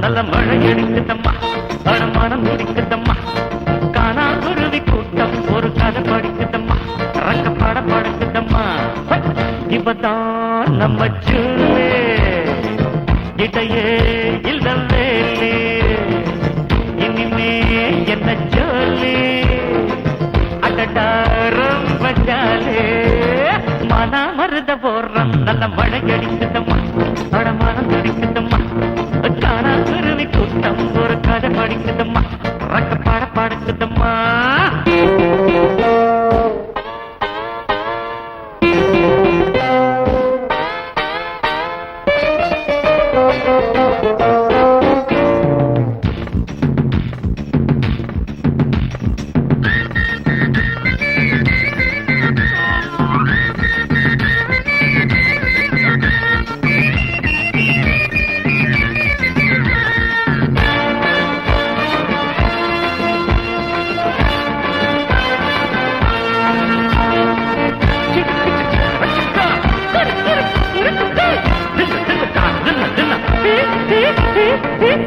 நல்ல மழை எடுக்குதம்மா, மனம் முடிக்குதம்மா, காணா குருவி கூட்டம் ஒரு கதை படிக்குதம்மா, ரக்கப்பட படுக்குதம்மா. இப்பதான் நம்ம ஜூலே இடையே இல்லவே இனிமே என்ன ஜோலி அடடா ரொம்ப ஜாலே. மன மருத போடுறோம் நல்ல மழை அடிக்குதம்மா, மனம் துடிக்குதம்மா, காணா குருவி கூட்டம் ஒரு கதை படிக்குதம்மா, ரக்கப்பட படுக்குதம்மா.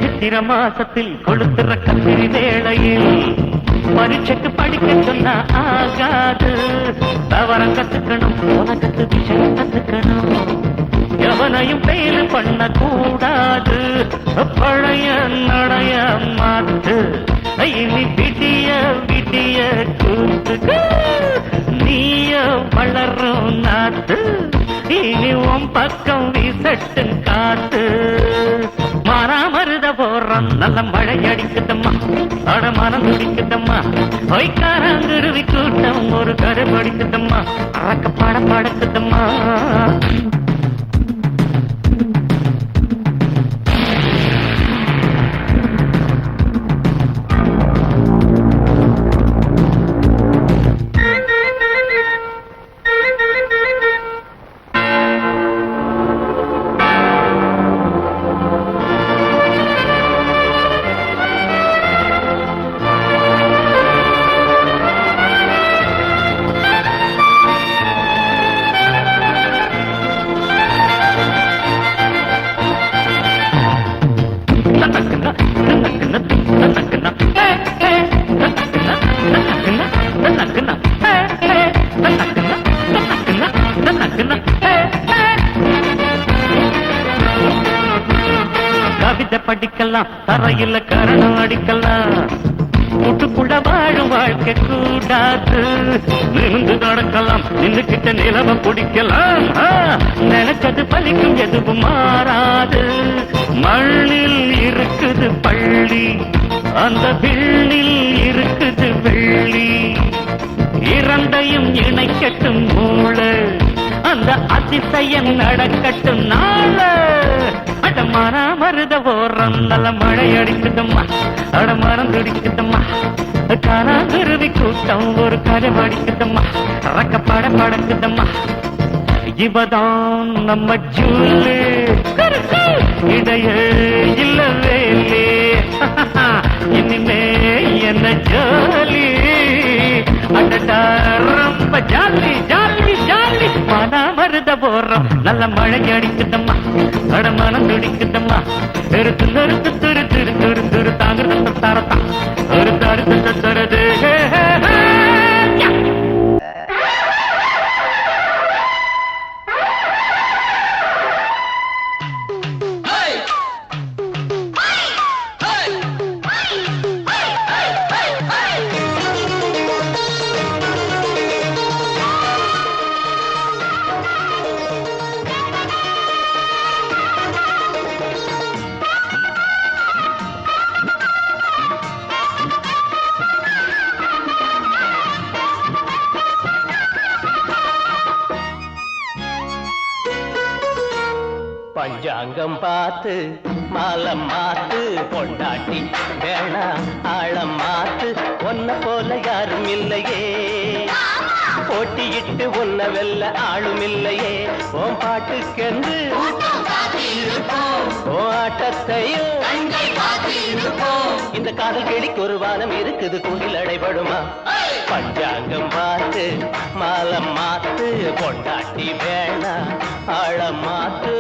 சித்திர மாசத்தில் கொளுத்துற கத்திரி வேளையில் பரீட்சைக்கு படிக்க சொன்னா ஆகாது. தவறம் கத்துக்கணும், உனக்கு விஷயம் கத்துக்கணும், எவனையும் பெயில் பண்ண கூடாது. பழைய நடைய மாத்து இனி விடிய விடிய கூத்துக்கு நீய வளரும் நாத்து, இனி உன் பக்கம் வீசட்டு காத்து. மாறாமருத போடுறோம் நல்ல மழை அடிக்குதம்மா, மனம் துடிக்குதம்மா, வைக்காரங்குருவி கூட்டம் ஒரு கதை படிக்குதம்மா, ரக்கப்பட படுக்குதம்மா. கவிதை படிக்கலாம், தரையில கரணம் அடிக்கலாம், கூட்டுக்குள்ள வாழும் வாழ்க்கை கூடாது. நின்று நடக்கலாம், நின்றுகிட்ட நிலவ பிடிக்கலாம், நினைச்சது பலிக்கும் எதுவும் மாறாது. மண்ணில் இருக்குது பள்ளி, அந்த விண்ணில் இருக்குது வெள்ளி, இரண்டையும் இணைக்கட்டும் மூளை, அந்த அதிசயம் நடக்கட்டும் நாள. அடமான மருத போடுறோம் நல்ல மழை அடிக்குதம்மா, மனம் துடிக்குதம்மா, காணா குருவி கூட்டம் ஒரு கதை படிக்குதம்மா, ரக்கப்பட படுக்குதம்மா. இவதான் நம்ம ஜூலே இடைய இல்லவே இனிமே என்ன ஜோலி அடடா ரொம்ப ஜாலி ஜாலி ஜாலி. மன மருத போடுறோம் நல்ல மழை அடிக்குதம்மா, மனம் துடிக்குதம்மா, தெருக்கு நெருக்கு திரு திரு திரு திரு தாங்கிறது தரத்தா ஒரு தருத்து தருது. பஞ்சாங்கம் பார்த்து மாலம் மாத்து பொண்டாட்டி வேணா ஆழம் மாத்து ஒன்ன போல யாரும் இல்லையே போட்டியிட்டு ஒன்ன வெல்ல ஆளும் இல்லையே ஓம் பாட்டுக்கென்று ஓ ஆட்டத்தையும் இந்த காதல் கிளிக்கு ஒரு வானம் இருக்குது கூண்டில் அடைபடுமா பஞ்சாங்கம் பார்த்து மாலம் மாத்து பொண்டாட்டி வேணா ஆழம் மாத்து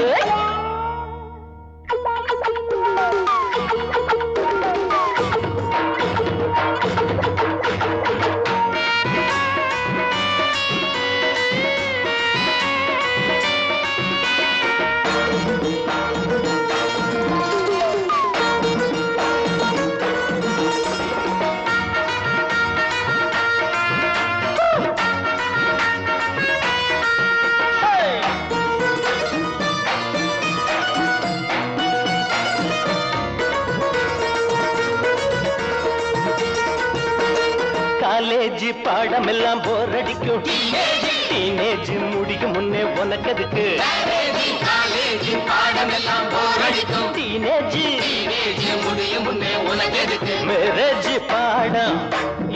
காலேஜ் பாடம் எல்லாம் போர் அடிக்கும் டீனேஜ் முடிக்கும் முன்னே உனக்கு எதுக்கு காலேஜ் பாடம் எல்லாம் போர் அடிக்கும் டீனேஜ் முடியும் முன்னே உனக்கு எதுக்கு மேரேஜ் பாடம்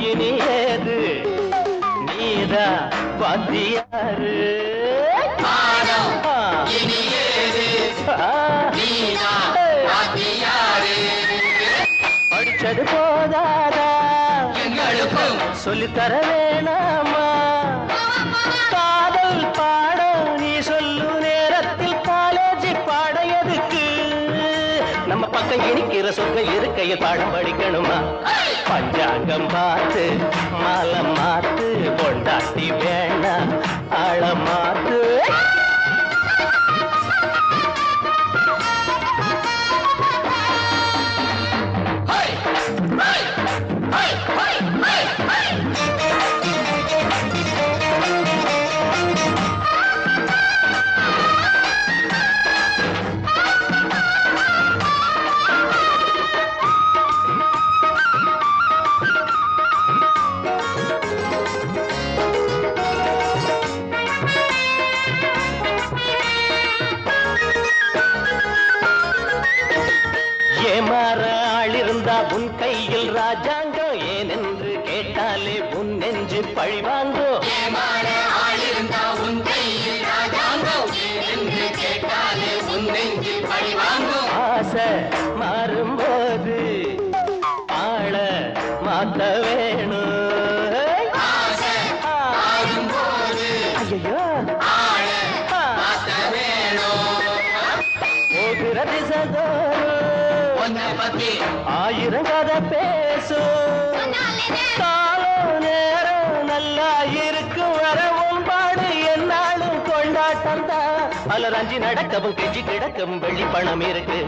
இனி ஏது நீதா பாத்தியாரு பாடம் இனி ஏது நீதா பாத்தியாரு படிச்சது போதாதா எங்களுக்கும் சொல்லித்தர வேணாமா காதல் பாடம் நீ சொல்லு நேரத்தில் காலேஜ் பாட எதுக்கு நம்ம பக்கம் இனிக்கிற சொக்க இருக்கையில் பாடம் படிக்கணுமா பஞ்சாங்கம் பார்த்து மாலம் மாத்து பொண்டாட்டி வேணா ஆழம் மாத்து ஏமாற ஆளிருந்தா உன் கையில் ராஜாங்கம் ஏனென்று கேட்டாலே உன் நெஞ்சு பழிவாங்கோ ஏமாற ஆளிருந்தா உன் கையில் ராஜாங்கம் என்று கேட்டாலே உன் நெஞ்சு பழி வாங்கும் ஆசை மாறும்போது ஆள மாத்த வேணும் ஆசை ஆடும்போது ஐயோ ஆள மாத்த வேணும் போகிற திசதோறும் உன்னை பத்தி ஆயிரம் கதை பேசும் காலம் நேரம் நல்லா இருக்கும் வர உன்பாடு என்னாலும் கொண்டாட்டம் தான் அலரஞ்சி நடக்கவும் கெஞ்சி கிடக்கவும் வெள்ளி பணம் இருக்கு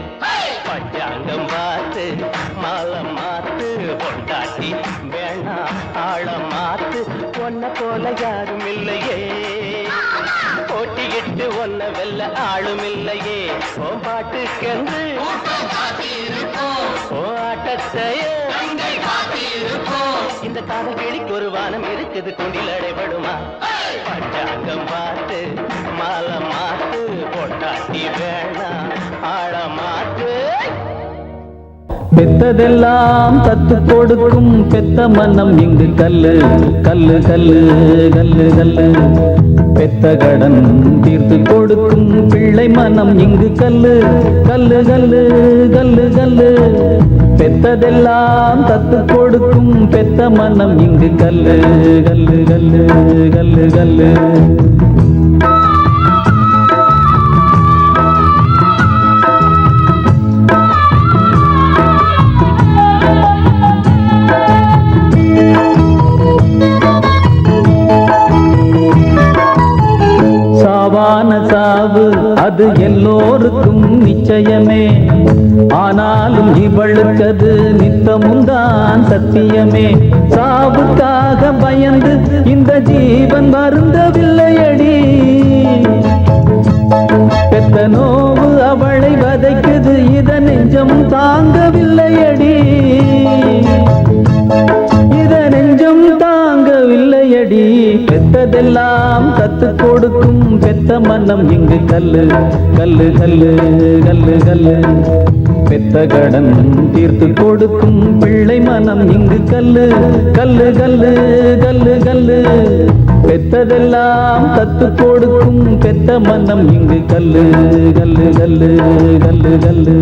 பஞ்சாங்கம் பார்த்து மாலம் மாத்து பொண்டாட்டி வேணா ஆழம் மாத்து ஒன்ன போல யாரும் இல்லையே போட்டியிட்டு ஒன்ன வெல்ல ஆளும் இல்லையே ஓம் பாட்டுக்கென்று கூட்டம் காத்திருக்கும் ஓ ஆட்டத்தையும் கங்கை காத்திருக்கும் இந்த காதல் கிளிக்கு ஒரு வானம் இருக்குது கொண்டில் அடைபடுமா பஞ்சாங்கம் பார்த்து மாலம் மாத்து பொண்டாட்டி வேணா ஆழம் மாத்து பெத்ததெல்லாம் தத்து கொடுக்கும் பெத்த மனம் இங்கு கல்லு கல்லு கல்லு கல்லு கல்லு பெத்த கடன் தீர்த்து கொடுக்கும் பிள்ளை மனம் இங்கு கல்லு கல்லு கல்லு கல்லு கல்லு பெத்ததெல்லாம் தத்து கொடுக்கும் பெத்த மனம் இங்கு கல்லு கல்லு கல்லு கல்லு கல்லு சாவான சாவு அது எல்லோருக்கும் நிச்சயமே ஆனாலும் இவளுக்கு அது நித்தமும் தான் சத்தியமே சாவுக்காக பயந்து இந்த ஜீவன் வருந்தவில்லையடி பெத்த நோவு அவளை வதைக்குது இத நெஞ்சம் தாங்கவில்லையடி இத நெஞ்சம் தாங்கவில்லையடி பெத்த பெத்ததெல்லாம் தத்து கொடுக்கும் பெத்த மனம் இங்கு கல்லு கல்லு கல்லு கல்லு கல்லு பெத்த கடன் தீர்த்து கொடுக்கும் பிள்ளை மனம் இங்கு கல்லு கல்லு கல்லு கல்லு கல்லு பெத்ததெல்லாம் தத்து கொடுக்கும் பெத்த மனம் இங்கு கல்லு கல்லு கல்லு கல்லு கல்லு